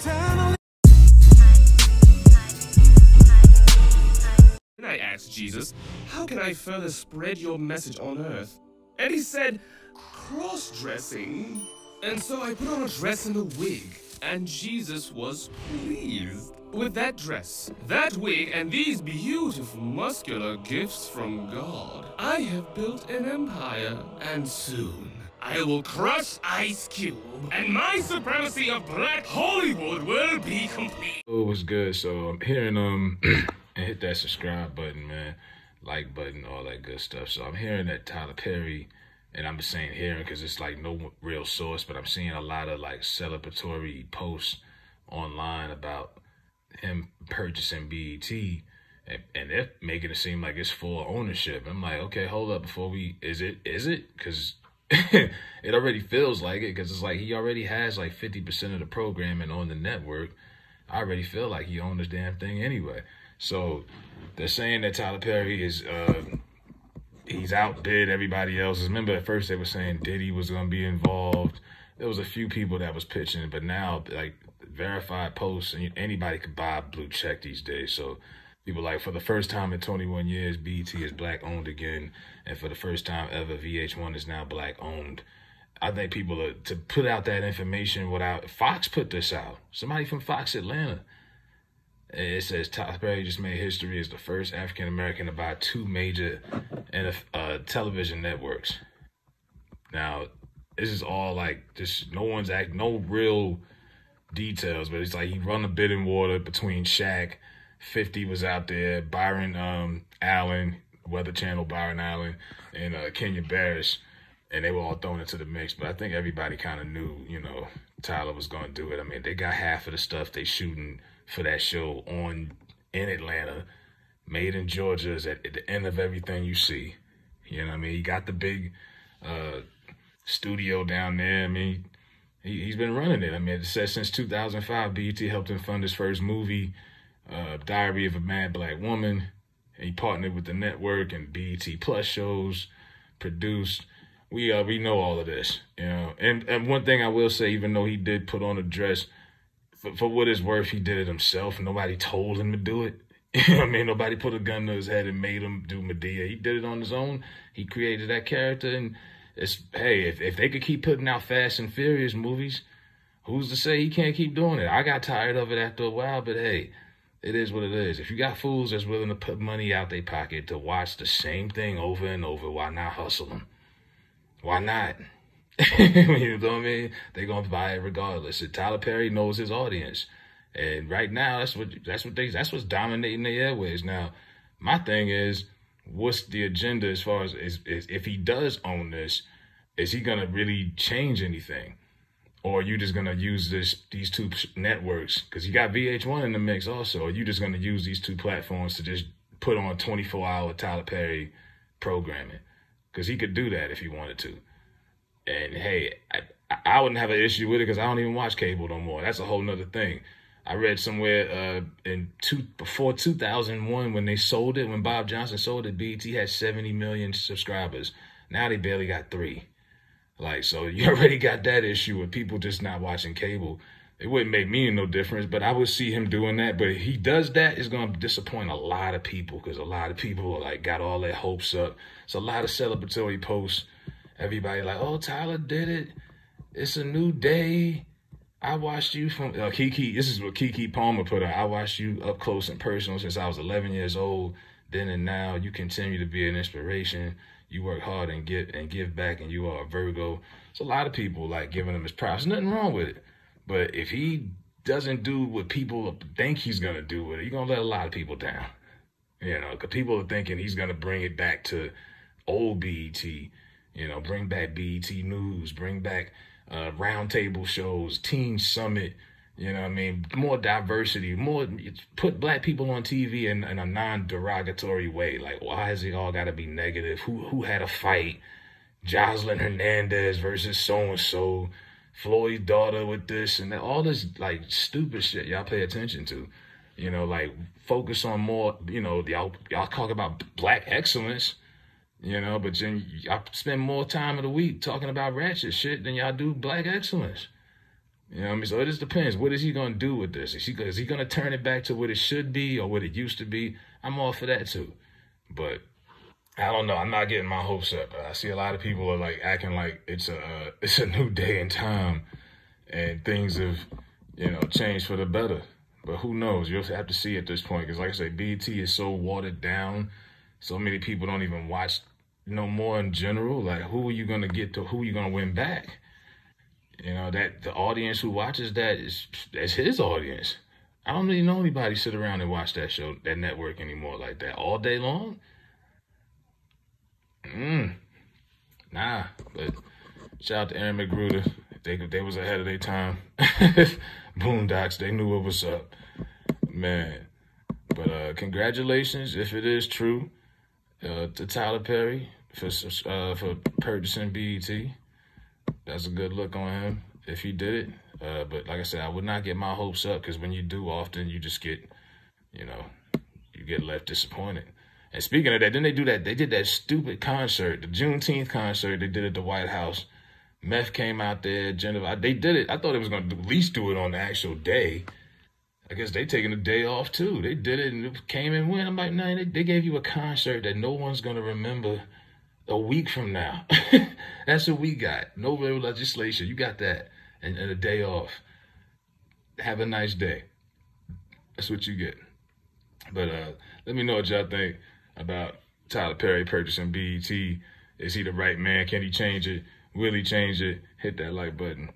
Then I asked Jesus, how can I further spread your message on earth? And he said, cross-dressing. And so I put on a dress and a wig, and Jesus was pleased. With that dress, that wig, and these beautiful muscular gifts from God, I have built an empire, and soon I will crush Ice Cube, and my supremacy of Black Hollywood will be complete. Oh, it was good. So I'm hearing and hit that subscribe button, man, like button, all that good stuff. So I'm hearing that Tyler Perry, and I'm just saying hearing because it's like no real source, but I'm seeing a lot of like celebratory posts online about him purchasing BET, and they're making it seem like it's full ownership. I'm like, okay, hold up, before we, is it? Because it already feels like it, because it's like he already has like 50% of the programming on the network. I already feel like he owns this damn thing anyway. So they're saying that Tyler Perry is, he's outbid everybody else. Remember at first they were saying Diddy was going to be involved. There was a few people that was pitching, but now like verified posts, and anybody could buy a blue check these days. So people like, for the first time in 21 years, BET is black owned again. And for the first time ever, Vh1 is now black owned. I think people are, to put out that information without, Fox put this out. Somebody from Fox Atlanta. It says Tyler Perry just made history as the first African-American to buy 2 major television networks. Now, this is all like, just no real details, but it's like he run a bidding war between Shaq, 50 was out there, Byron Allen, Weather Channel Byron Allen, and Kenya Barris, and they were all thrown into the mix. But I think everybody kind of knew, you know, Tyler was going to do it. I mean, they got half of the stuff they shooting for that show in Atlanta. Made in Georgia is at the end of everything you see. You know what I mean? He got the big studio down there. I mean, he's been running it. I mean, it says since 2005, BET helped him fund his first movie, Diary of a Mad Black Woman. And he partnered with the network and BET Plus shows, produced. We know all of this, you know. And one thing I will say, even though he did put on a dress, for what it's worth, he did it himself. Nobody told him to do it. You know what I mean? Nobody put a gun to his head and made him do Medea. He did it on his own. He created that character. And it's, hey, if they could keep putting out Fast and Furious movies, who's to say he can't keep doing it? I got tired of it after a while, but hey, it is what it is. If you got fools that's willing to put money out their pocket to watch the same thing over and over, why not hustle them? Why not? You know what I mean? They're gonna buy it regardless. And Tyler Perry knows his audience, and right now that's what's dominating the airways. Now, my thing is, what's the agenda as far as if he does own this? Is he gonna really change anything, or are you just gonna use these 2 networks? Because you got VH1 in the mix also. Or are you just gonna use these 2 platforms to just put on 24-hour Tyler Perry programming? Because he could do that if he wanted to. And hey, I wouldn't have an issue with it because I don't even watch cable no more. That's a whole nother thing. I read somewhere before 2001 when they sold it, when Bob Johnson sold it, BET had 70 million subscribers. Now they barely got 3. Like, so you already got that issue with people just not watching cable. It wouldn't make me no difference, but I would see him doing that. But if he does that, it's going to disappoint a lot of people because a lot of people like got all their hopes up. It's a lot of celebratory posts. Everybody like, oh, Tyler did it. It's a new day. I watched you from Kiki. This is what Kiki Palmer put out. I watched you up close and personal since I was 11 years old. Then and now, you continue to be an inspiration. You work hard and give back, and you are a Virgo. It's a lot of people like giving him his props. There's nothing wrong with it. But if he doesn't do what people think he's going to do with it, he's going to let a lot of people down. You know, because people are thinking he's going to bring it back to old BET. You know, bring back BET News, bring back roundtable shows, Teen Summit, you know what I mean? More diversity, more, put black people on TV in a non-derogatory way. Like, why has it all got to be negative? Who had a fight? Jocelyn Hernandez versus so-and-so, Floyd's daughter with this and that, all this, like, stupid shit y'all pay attention to. You know, like, focus on more, you know, y'all talk about black excellence. You know, but then y'all spend more time of the week talking about ratchet shit than y'all do black excellence. You know what I mean? So it just depends. What is he going to do with this? Is he going to turn it back to what it should be or what it used to be? I'm all for that too. But I don't know. I'm not getting my hopes up. I see a lot of people are like acting like it's a new day and time and things have, changed for the better. But who knows? You'll have to see at this point. Because like I say, BT is so watered down. So many people don't even watch no more in general. Like, who are you going to get to? Who are you going to win back? That the audience who watches that's his audience. I don't really know anybody sit around and watch that show, that network anymore like that all day long. Nah, but shout out to Aaron McGruder. They was ahead of their time. Boondocks, they knew what was up, man. But congratulations, if it is true, to Tyler Perry for purchasing BET. That's a good look on him if he did it. But like I said, I would not get my hopes up because when you do, often you just get, you get left disappointed. And speaking of that, then they did that stupid concert, the Juneteenth concert they did at the White House. Meth came out there, Jennifer. They did it. I thought it was going to at least do it on the actual day. I guess they taking a day off too. They did it and it came and went. I'm like, nah, they gave you a concert that no one's going to remember a week from now. That's what we got. No real legislation. You got that. And a day off. Have a nice day. That's what you get. But let me know what y'all think about Tyler Perry purchasing BET. Is he the right man? Can he change it? Will he change it? Hit that like button.